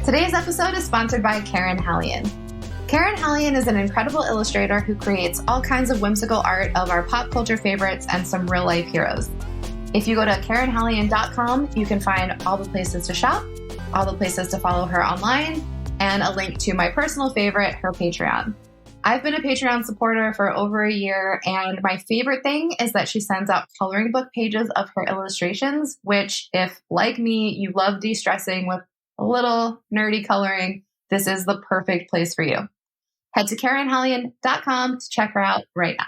Today's episode is sponsored by Karen Hallian. Karen Hallian is an incredible illustrator who creates all kinds of whimsical art of our pop culture favorites and some real-life heroes. If you go to KarenHallian.com, you can find all the places to shop, all the places to follow her online, and a link to my personal favorite, her Patreon. I've been a Patreon supporter for over a year, and my favorite thing is that she sends out coloring book pages of her illustrations, which, if, like me, you love de-stressing with a little nerdy coloring, this is the perfect place for you. Head to KarenHallian.com to check her out right now.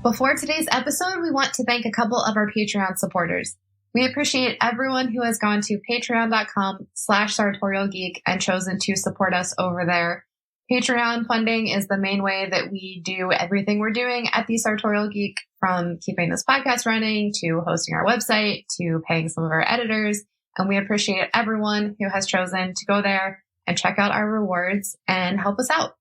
Before today's episode, we want to thank a couple of our Patreon supporters. We appreciate everyone who has gone to patreon.com/sartorialgeek and chosen to support us over there. Patreon funding is the main way that we do everything we're doing at the Sartorial Geek, from keeping this podcast running to hosting our website to paying some of our editors. And we appreciate everyone who has chosen to go there and check out our rewards and help us out.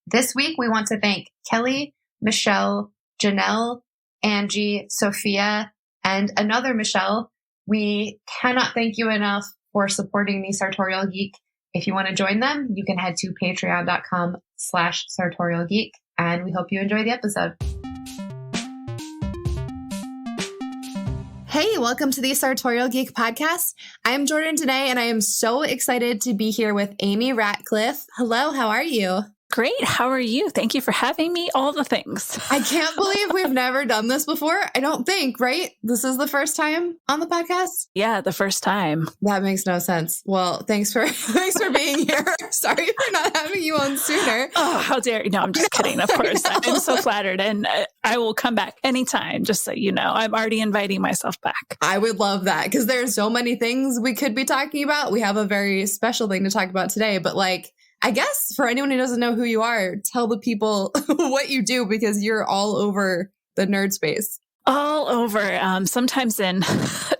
This week, we want to thank Kelly, Michelle, Janelle, Angie, Sophia, and another Michelle. We cannot thank you enough for supporting the Sartorial Geek. If you want to join them, you can head to patreon.com/sartorialgeek, and we hope you enjoy the episode. Hey, welcome to the Sartorial Geek podcast. I am Jordan today, and I am so excited to be here with Amy Ratcliffe. Hello, how are you? Great. How are you? Thank you for having me. All the things. I can't believe we've never done this before. I don't think, right? This is the first time on the podcast? Yeah, the first time. That makes no sense. Well, thanks for being here. Sorry for not having you on sooner. Oh, how dare you. No, I'm just kidding. Of course. I'm so flattered, and I will come back anytime, just so you know. I'm already inviting myself back. I would love that, because there's so many things we could be talking about. We have a very special thing to talk about today, but I guess for anyone who doesn't know who you are, tell the people what you do, because you're all over the nerd space. All over, sometimes in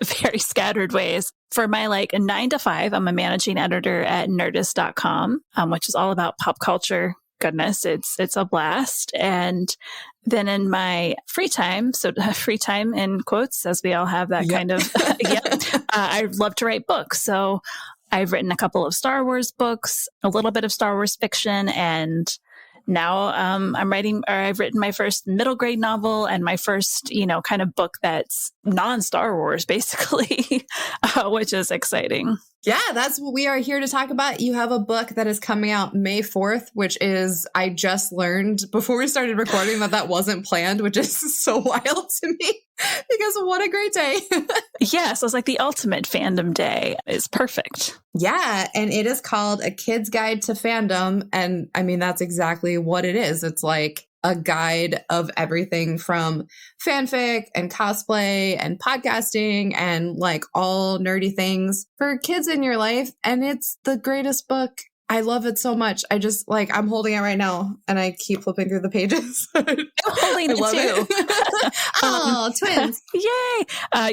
very scattered ways. For my 9 to 5, I'm a managing editor at Nerdist.com, which is all about pop culture. Goodness, it's a blast. And then in my free time, so free time in quotes, as we all have that kind of, I love to write books. So I've written a couple of Star Wars books, a little bit of Star Wars fiction, and now I've written my first middle grade novel and my first, kind of book that's non-Star Wars, basically, which is exciting. Yeah, that's what we are here to talk about. You have a book that is coming out May 4th, which is, I just learned before we started recording that wasn't planned, which is so wild to me, because what a great day. Yes, it was like the ultimate fandom day. It's perfect. Yeah, and it is called A Kid's Guide to Fandom. And I mean, that's exactly what it is. It's like a guide of everything from fanfic and cosplay and podcasting and all nerdy things for kids in your life. And it's the greatest book. I love it so much. I just I'm holding it right now and I keep flipping through the pages. I'm holding it too. Oh, twins. Yay.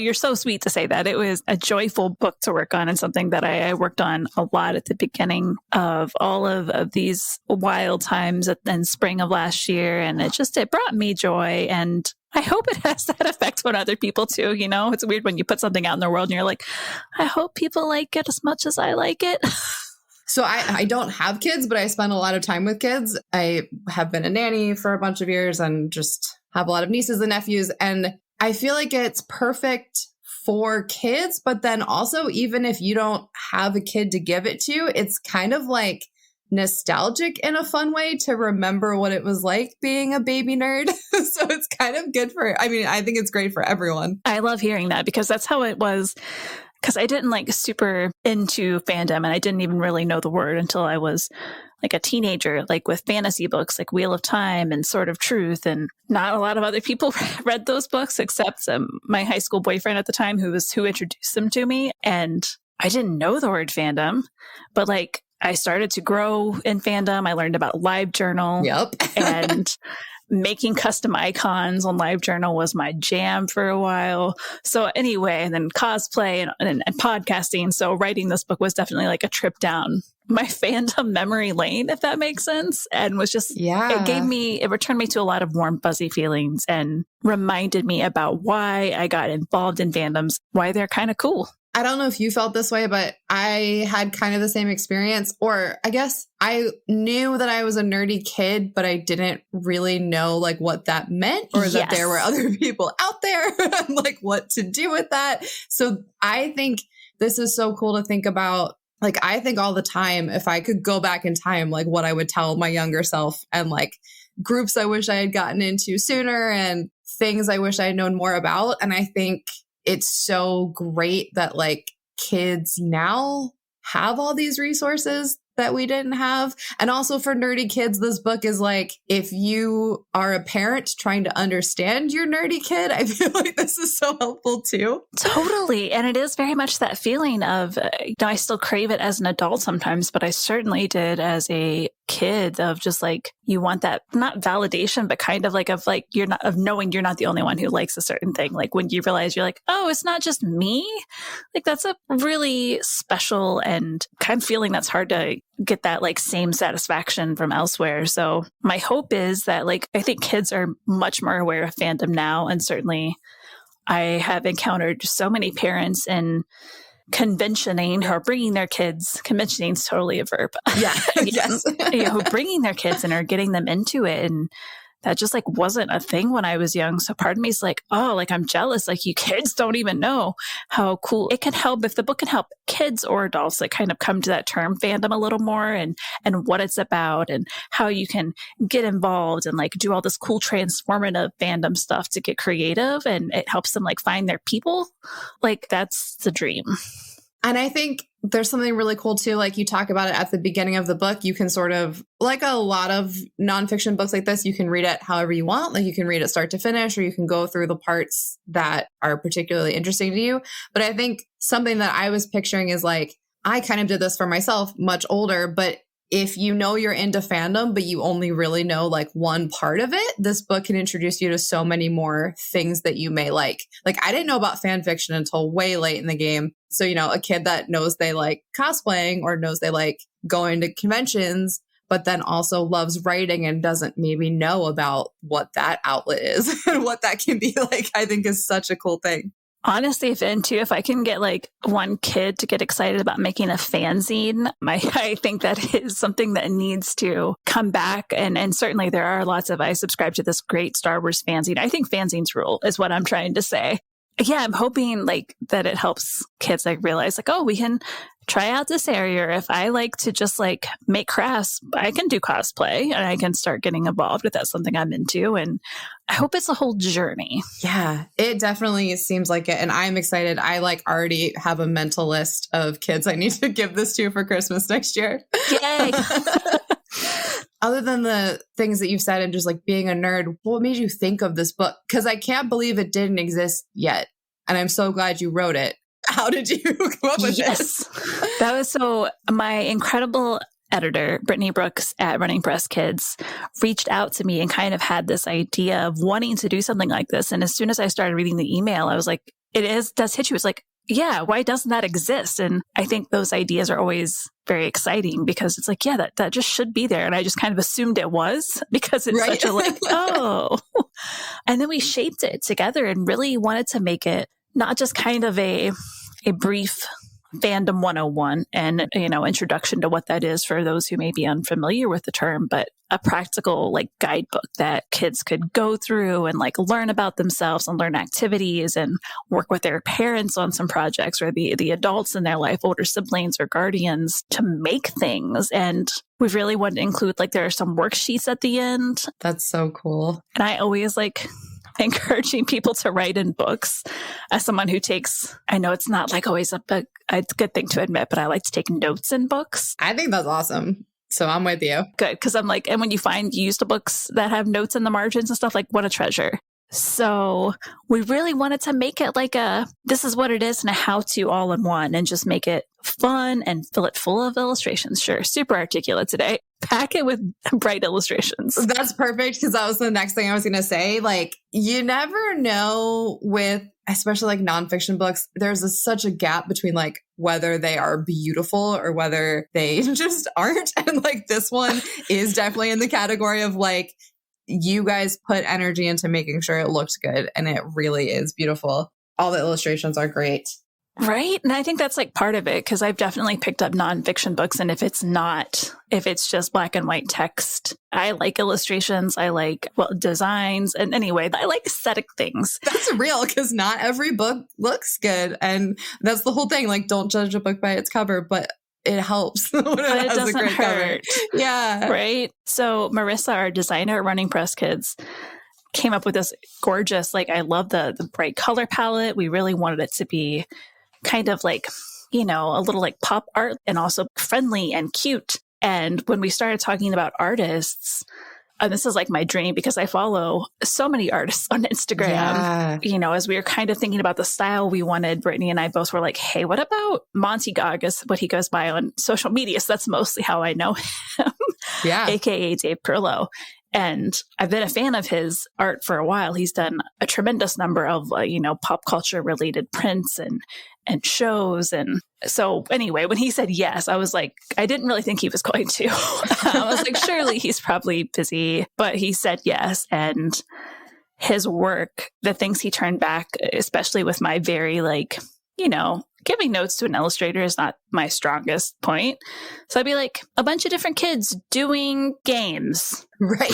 You're so sweet to say that. It was a joyful book to work on, and something that I worked on a lot at the beginning of all of these wild times in spring of last year. And it brought me joy, and I hope it has that effect on other people too. It's weird when you put something out in the world and you're like, I hope people like it as much as I like it. So I don't have kids, but I spend a lot of time with kids. I have been a nanny for a bunch of years and just have a lot of nieces and nephews. And I feel like it's perfect for kids, but then also, even if you don't have a kid to give it to, it's kind of nostalgic in a fun way to remember what it was like being a baby nerd. So it's kind of good I think it's great for everyone. I love hearing that, because that's how it was. Because I didn't super into fandom, and I didn't even really know the word until I was a teenager, with fantasy books like Wheel of Time and Sword of Truth. And not a lot of other people read those books except my high school boyfriend at the time, who introduced them to me. And I didn't know the word fandom, but I started to grow in fandom. I learned about LiveJournal. Yep. And making custom icons on LiveJournal was my jam for a while. So anyway, and then cosplay and podcasting. So writing this book was definitely a trip down my fandom memory lane, if that makes sense. And was just, it returned me to a lot of warm, fuzzy feelings and reminded me about why I got involved in fandoms, why they're kind of cool. I don't know if you felt this way, but I had kind of the same experience. Or I guess I knew that I was a nerdy kid, but I didn't really know like what that meant or that there were other people out there and like what to do with that. So I think this is so cool to think about. Like, I think all the time, if I could go back in time, like what I would tell my younger self and like groups I wish I had gotten into sooner and things I wish I had known more about. And I think it's so great that like kids now have all these resources that we didn't have. And also for nerdy kids, this book is like, if you are a parent trying to understand your nerdy kid, I feel like this is so helpful too. Totally. And it is very much that feeling of, I still crave it as an adult sometimes, but I certainly did as a kid of just like, you want that, not validation, but kind of like, you're not, of knowing you're not the only one who likes a certain thing. Like when you realize you're like, oh, it's not just me. Like that's a really special and kind of feeling that's hard to get that like same satisfaction from elsewhere. So my hope is that like, I think kids are much more aware of fandom now. And certainly I have encountered so many parents in conventioning or bringing their kids, conventioning is totally a verb. Yeah. Yes. Bringing their kids and are getting them into it. And that just like wasn't a thing when I was young. So part of me is like, oh, like I'm jealous. Like you kids don't even know how cool it can help if the book can help kids or adults like kind of come to that term fandom a little more and what it's about and how you can get involved and like do all this cool transformative fandom stuff to get creative. And it helps them like find their people. Like that's the dream. And I think there's something really cool too. Like you talk about it at the beginning of the book, you can sort of, like a lot of nonfiction books like this, you can read it however you want. Like you can read it start to finish, or you can go through the parts that are particularly interesting to you. But I think something that I was picturing is like, I kind of did this for myself much older, but if you know you're into fandom, but you only really know like one part of it, this book can introduce you to so many more things that you may like. Like I didn't know about fan fiction until way late in the game. So, a kid that knows they like cosplaying or knows they like going to conventions, but then also loves writing and doesn't maybe know about what that outlet is and what that can be like, I think is such a cool thing. Honestly, if I can get like one kid to get excited about making a fanzine, I think that is something that needs to come back. And certainly there are I subscribe to this great Star Wars fanzine. I think fanzines rule is what I'm trying to say. Yeah, I'm hoping like that it helps kids like realize like, oh, we can try out this area. Or if I like to just like make crafts, I can do cosplay and I can start getting involved if that's something I'm into. And I hope it's a whole journey. Yeah, it definitely seems like it. And I'm excited. I like already have a mental list of kids I need to give this to for Christmas next year. Yay. Other than the things that you've said and just like being a nerd, what made you think of this book? Because I can't believe it didn't exist yet. And I'm so glad you wrote it. How did you come up with this? That was so my incredible editor, Brittany Brooks at Running Press Kids, reached out to me and kind of had this idea of wanting to do something like this. And as soon as I started reading the email, I was like, does hit you. It's like, yeah, why doesn't that exist? And I think those ideas are always very exciting because it's like, yeah, that just should be there. And I just kind of assumed it was because it's such a like, oh. And then we shaped it together and really wanted to make it not just kind of a brief Fandom 101 and, introduction to what that is for those who may be unfamiliar with the term, but a practical like guidebook that kids could go through and like learn about themselves and learn activities and work with their parents on some projects or the adults in their life, older siblings or guardians to make things. And we really wanted to include like there are some worksheets at the end. That's so cool. And I always like encouraging people to write in books. As someone who I know it's not like always a good thing to admit, but I like to take notes in books. I think that's awesome. So I'm with you. Good. Because I'm like, and when you find used books that have notes in the margins and stuff, like what a treasure. So we really wanted to make it like this is what it is and a how-to all in one and just make it fun and fill it full of illustrations. Sure. Super articulate today. Pack it with bright illustrations. That's perfect because that was the next thing I was going to say. Like you never know with, especially like nonfiction books, there's such a gap between like whether they are beautiful or whether they just aren't. And like this one is definitely in the category of like, you guys put energy into making sure it looked good and it really is beautiful. All the illustrations are great. Right. And I think that's like part of it, because I've definitely picked up nonfiction books. And if it's just black and white text, I like illustrations. I like, designs. And anyway, I like aesthetic things. That's real, because not every book looks good. And that's the whole thing. Like, don't judge a book by its cover, but it helps when it doesn't hurt. Cover. Yeah. Right. So Marissa, our designer at Running Press Kids, came up with this gorgeous, like, I love the bright color palette. We really wanted it to be kind of like, a little like pop art, and also friendly and cute. And when we started talking about artists, and this is like my dream, because I follow so many artists on Instagram, as we were kind of thinking about the style we wanted, Brittany and I both were like, hey, what about Monty Gog is what he goes by on social media. So that's mostly how I know him, AKA Dave Perlow. And I've been a fan of his art for a while. He's done a tremendous number of, pop culture related prints and shows. And so anyway, when he said yes, I was like, I didn't really think he was going to. I was like, surely he's probably busy, but he said yes. And his work, the things he turned back, especially with my very giving notes to an illustrator is not my strongest point. So I'd be like, a bunch of different kids doing games. Right.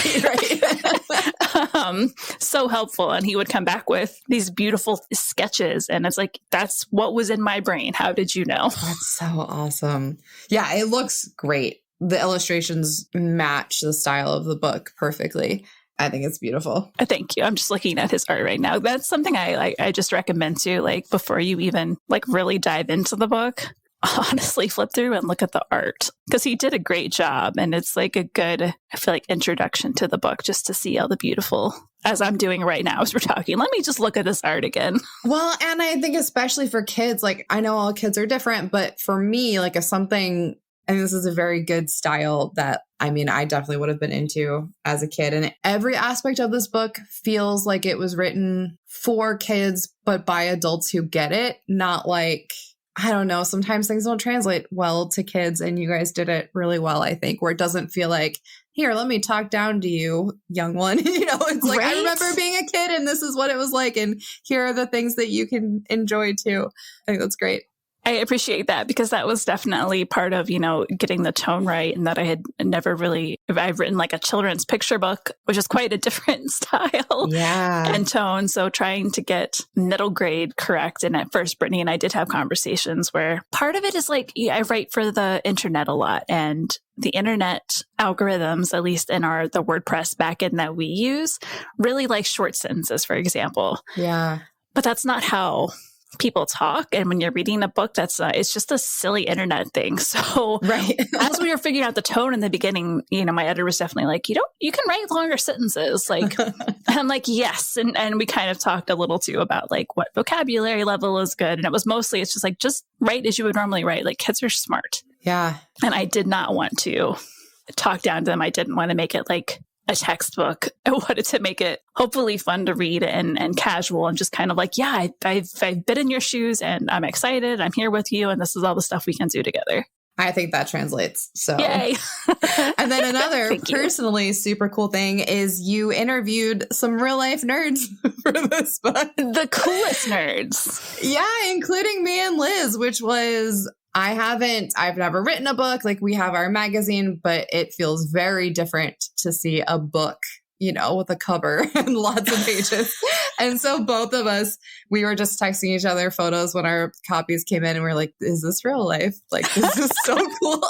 So helpful. And he would come back with these beautiful sketches. And it's like, that's what was in my brain. How did you know? That's so awesome. Yeah, it looks great. The illustrations match the style of the book perfectly. I think it's beautiful. Thank you. I'm just looking at his art right now. That's something I just recommend to, like, before you even really dive into the book, honestly flip through and look at the art, because he did a great job. And it's like a good, I feel like, introduction to the book, just to see all the beautiful, as I'm doing right now as we're talking. Let me just look at this art again. Well, and I think especially for kids, like, I know all kids are different, but for me, like, if something, and this is a very good style that, I definitely would have been into as a kid. And every aspect of this book feels like it was written for kids, but by adults who get it. Not like, I don't know, sometimes things don't translate well to kids, and you guys did it really well, I think, where it doesn't feel like, here, let me talk down to you, young one. It's like, right? I remember being a kid and this is what it was like. And here are the things that you can enjoy too. I think that's great. I appreciate that, because that was definitely part of, getting the tone right. And that I had I've written like a children's picture book, which is quite a different style and tone. So trying to get middle grade correct. And at first, Brittany and I did have conversations where part of it is like, I write for the internet a lot, and the internet algorithms, at least in the WordPress backend that we use, really like short sentences, for example. Yeah. But that's not how people talk. And when you're reading a book, it's just a silly internet thing. So as we were figuring out the tone in the beginning, my editor was definitely like, you can write longer sentences. Like, and I'm like, yes. And we kind of talked a little too about like what vocabulary level is good. And it was mostly, it's just like, just write as you would normally write. Like, kids are smart. Yeah. And I did not want to talk down to them. I didn't want to make it like a textbook. I wanted to make it hopefully fun to read and casual, and just kind of like, I've been in your shoes and I'm excited. I'm here with you. And this is all the stuff we can do together. I think that translates. So, yay. And then another personally super cool thing is you interviewed some real life nerds for this book. The coolest nerds. Yeah, including me and Liz, which was, I've never written a book. Like, we have our magazine, but it feels very different to see a book, with a cover and lots of pages. And so both of us, we were just texting each other photos when our copies came in, and we were like, is this real life? Like, this is so cool.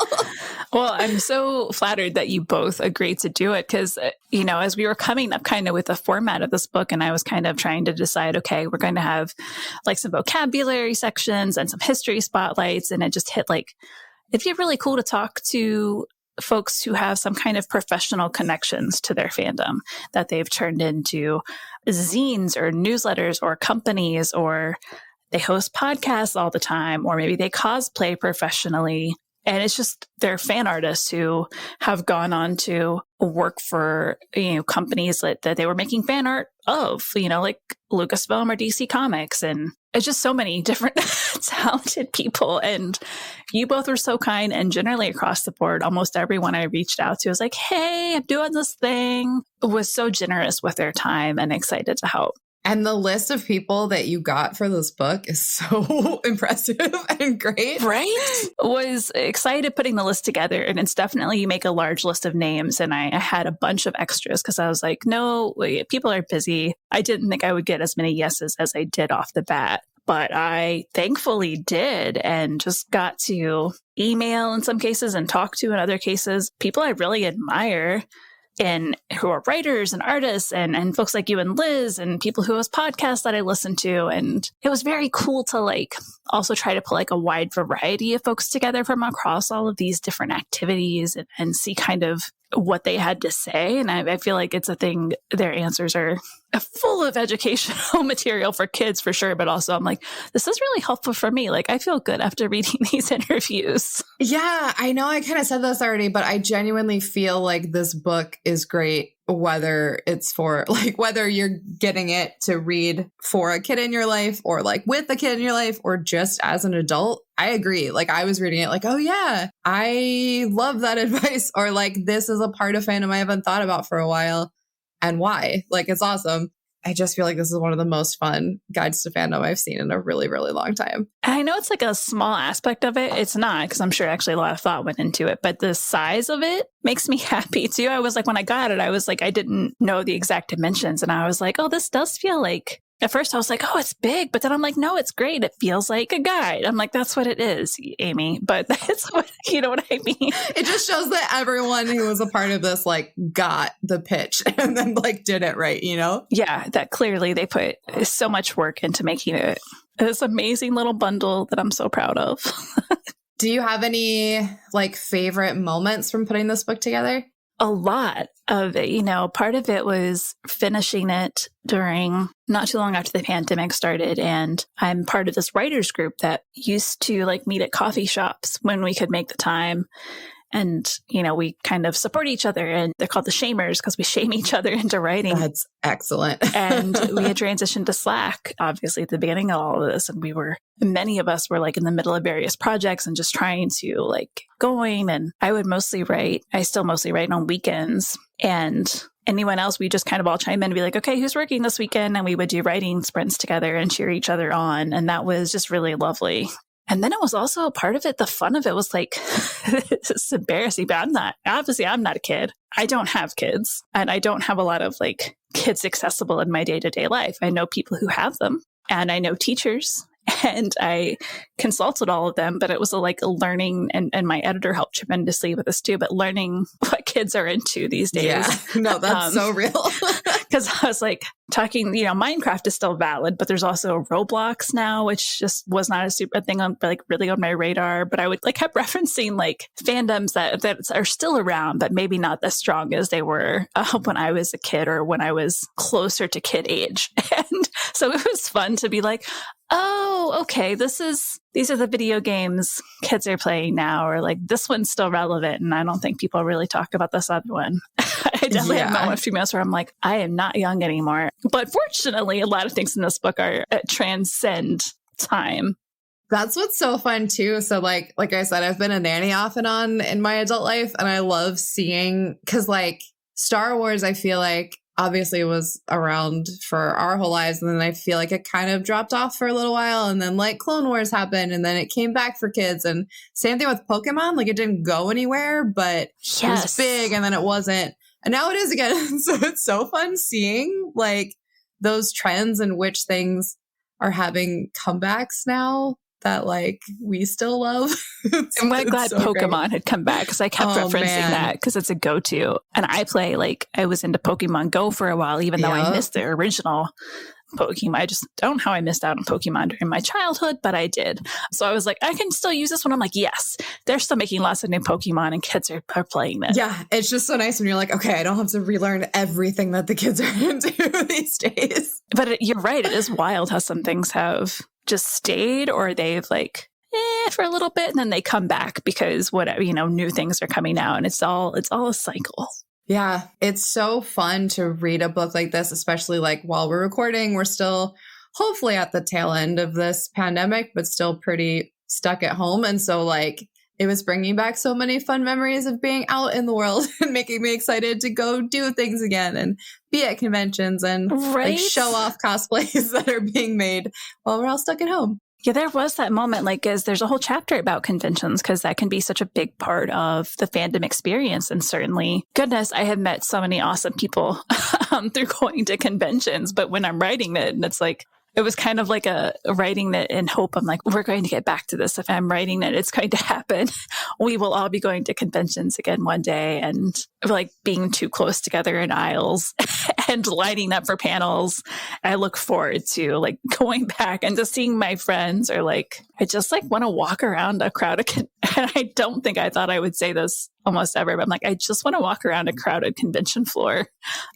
Well, I'm so flattered that you both agreed to do it, because, as we were coming up kind of with the format of this book, and I was kind of trying to decide, okay, we're going to have like some vocabulary sections and some history spotlights. And it just hit like, it'd be really cool to talk to folks who have some kind of professional connections to their fandom, that they've turned into zines or newsletters or companies, or they host podcasts all the time, or maybe they cosplay professionally. And it's just they're fan artists who have gone on to work for, companies that they were making fan art of, like Lucasfilm or DC Comics. And it's just so many different talented people. And you both were so kind, and generally across the board, almost everyone I reached out to was like, hey, I'm doing this thing, was so generous with their time and excited to help. And the list of people that you got for this book is so impressive and great. Right? Was excited putting the list together. And it's definitely, you make a large list of names. And I had a bunch of extras because I was like, no, wait, people are busy. I didn't think I would get as many yeses as I did off the bat. But I thankfully did, and just got to email in some cases and talk to in other cases people I really admire, and who are writers and artists and folks like you and Liz and people who host podcasts that I listen to. And it was very cool to like also try to put like a wide variety of folks together from across all of these different activities and see kind of what they had to say. And I feel like it's a thing, their answers are full of educational material for kids for sure. But also I'm like, this is really helpful for me. Like I feel good after reading these interviews. Yeah, I know I kind of said this already, but I genuinely feel like this book is great, whether it's for like, whether you're getting it to read for a kid in your life or like with a kid in your life or just as an adult. I agree. Like I was reading it like, oh yeah, I love that advice. Or like, this is a part of fandom I haven't thought about for a while. And why? Like, it's awesome. I just feel like this is one of the most fun guides to fandom I've seen in a really, really long time. I know it's like a small aspect of it. It's not, because I'm sure actually a lot of thought went into it, but the size of it makes me happy too. I was like, when I got it, I was like, I didn't know the exact dimensions. And I was like, oh, this does feel like, at first I was like, oh, it's big. But then I'm like, no, it's great. It feels like a guide. I'm like, that's what it is, Amy. But that's what, you know what I mean? It just shows that everyone who was a part of this, like, got the pitch and then like did it right, you know? Yeah, that clearly they put so much work into making it this amazing little bundle that I'm so proud of. Do you have any like favorite moments from putting this book together? A lot of it, you know, part of it was finishing it during not too long after the pandemic started. And I'm part of this writers group that used to like meet at coffee shops when we could make the time. And, you know, we kind of support each other, and they're called the shamers because we shame each other into writing. That's excellent. And we had transitioned to Slack, obviously, at the beginning of all of this. And many of us were like in the middle of various projects and just trying to like going. And I still mostly write on weekends. And anyone else, we just kind of all chime in and be like, okay, who's working this weekend? And we would do writing sprints together and cheer each other on. And that was just really lovely. And then it was also a part of it. The fun of it was like, it's embarrassing, but I'm not a kid. I don't have kids, and I don't have a lot of like kids accessible in my day-to-day life. I know people who have them, and I know teachers, and I consulted all of them, but it was like a learning, and my editor helped tremendously with this too, but learning what kids are into these days. Yeah, no, that's so real. Because I was like talking, you know, Minecraft is still valid, but there's also Roblox now, which just was not a super thing on like really on my radar. But I would like kept referencing like fandoms that are still around, but maybe not as strong as they were when I was a kid or when I was closer to kid age. And so it was fun to be like, oh, okay, these are the video games kids are playing now, or like this one's still relevant. And I don't think people really talk about this other one. I definitely have a few minutes where I'm like, I am not young anymore. But fortunately, a lot of things in this book are transcend time. That's what's so fun too. So like I said, I've been a nanny off and on in my adult life, and I love seeing, because like Star Wars, I feel like obviously was around for our whole lives. And then I feel like it kind of dropped off for a little while. And then like Clone Wars happened, and then it came back for kids. And same thing with Pokemon. Like it didn't go anywhere, but it was big, and then it wasn't. And now it is again. So it's so fun seeing like those trends and which things are having comebacks now that like we still love. I'm glad so Pokemon had come back, because I kept referencing that because it's a go-to. And I was into Pokemon Go for a while, even though I missed the original Pokemon. I just don't know how I missed out on Pokemon during my childhood, but I did. So I was like, I can still use this one. I'm like, yes, they're still making lots of new Pokemon and kids are playing this. Yeah, it's just so nice when you're like, okay, I don't have to relearn everything that the kids are into these days. But you're right. It is wild how some things have just stayed, or they've like, for a little bit, and then they come back because whatever, you know, new things are coming out, and it's all a cycle. Yeah, it's so fun to read a book like this, especially like while we're recording. We're still hopefully at the tail end of this pandemic, but still pretty stuck at home. And so like it was bringing back so many fun memories of being out in the world and making me excited to go do things again and be at conventions and like show off cosplays that are being made while we're all stuck at home. Yeah, there was that moment, like, as there's a whole chapter about conventions because that can be such a big part of the fandom experience. And certainly, goodness, I have met so many awesome people through going to conventions. But when I'm writing it, and it's like, it was kind of like a writing it in hope. I'm like, we're going to get back to this. If I'm writing that it's going to happen, we will all be going to conventions again one day and like being too close together in aisles and lining up for panels. I look forward to like going back and just seeing my friends, or like, I just like want to walk around a crowded, and I don't think I thought I would say this almost ever, but I'm like, I just want to walk around a crowded convention floor.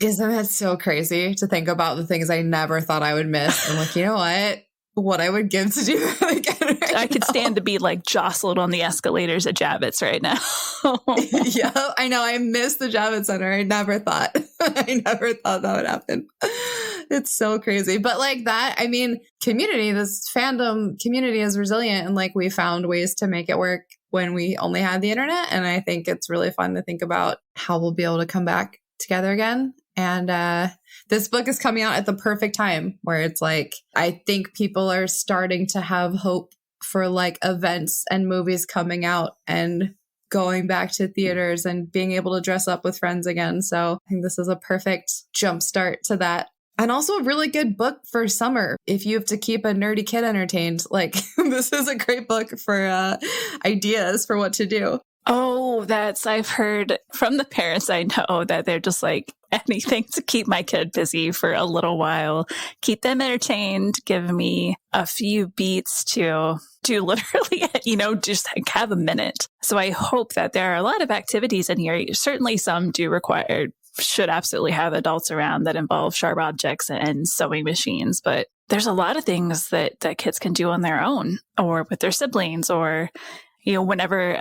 Isn't that so crazy to think about the things I never thought I would miss? I'm like, you know what I would give to do that again right I could now. stand to be like jostled on the escalators at Javits right now. Yeah, I know. I miss the Javits Center. I never thought that would happen. It's so crazy. But like that, I mean, this fandom community is resilient, and like we found ways to make it work when we only had the internet. And I think it's really fun to think about how we'll be able to come back together again. And this book is coming out at the perfect time where it's like, I think people are starting to have hope for like events and movies coming out and going back to theaters and being able to dress up with friends again. So I think this is a perfect jumpstart to that. And also a really good book for summer. If you have to keep a nerdy kid entertained, like this is a great book for ideas for what to do. Oh, I've heard from the parents I know that they're just like, anything to keep my kid busy for a little while, keep them entertained, give me a few beats to do literally, just like have a minute. So I hope that there are a lot of activities in here. Certainly some should absolutely have adults around that involve sharp objects and sewing machines. But there's a lot of things that kids can do on their own or with their siblings, or whenever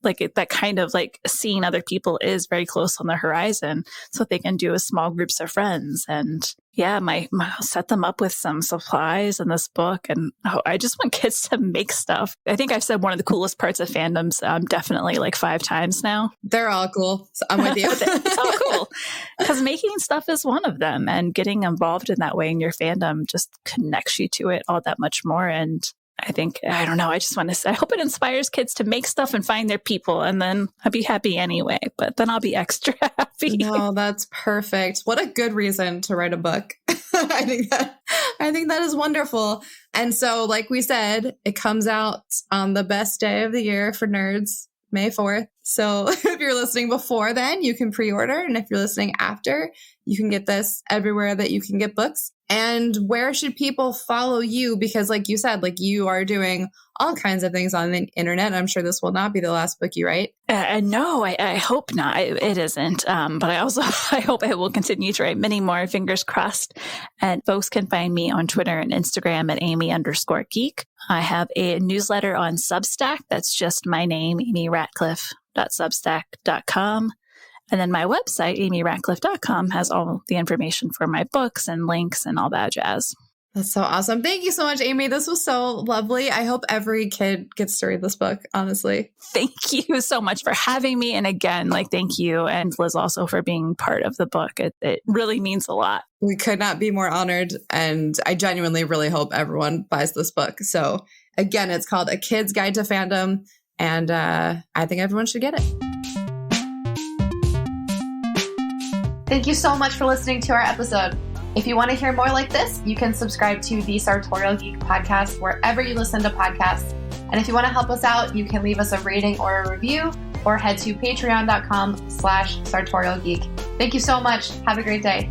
like that kind of like seeing other people is very close on the horizon, so they can do as small groups of friends. And yeah, I'll set them up with some supplies in this book. And I just want kids to make stuff. I think I've said one of the coolest parts of fandoms definitely like 5 times now. They're all cool. So I'm with you. It's all cool. Because making stuff is one of them. And getting involved in that way in your fandom just connects you to it all that much more. And I don't know, I just want to say, I hope it inspires kids to make stuff and find their people, and then I'll be happy anyway, but then I'll be extra happy. No, that's perfect. What a good reason to write a book. I think that is wonderful. And so, like we said, it comes out on the best day of the year for nerds, May 4th. So if you're listening before then, you can pre-order. And if you're listening after, you can get this everywhere that you can get books. And where should people follow you? Because like you said, like you are doing all kinds of things on the internet. I'm sure this will not be the last book you write. No, I hope not. It isn't. But I hope I will continue to write many more, fingers crossed. And folks can find me on Twitter and Instagram at Amy_geek. I have a newsletter on Substack. That's just my name, amyratcliffe.substack.com. And then my website, amyratcliffe.com, has all the information for my books and links and all that jazz. That's so awesome. Thank you so much, Amy. This was so lovely. I hope every kid gets to read this book, honestly. Thank you so much for having me. And again, thank you. And Liz also for being part of the book. It really means a lot. We could not be more honored. And I genuinely really hope everyone buys this book. So again, it's called A Kid's Guide to Fandom. And I think everyone should get it. Thank you so much for listening to our episode. If you want to hear more like this, you can subscribe to the Sartorial Geek podcast wherever you listen to podcasts. And if you want to help us out, you can leave us a rating or a review or head to patreon.com/sartorialgeek. Thank you so much. Have a great day.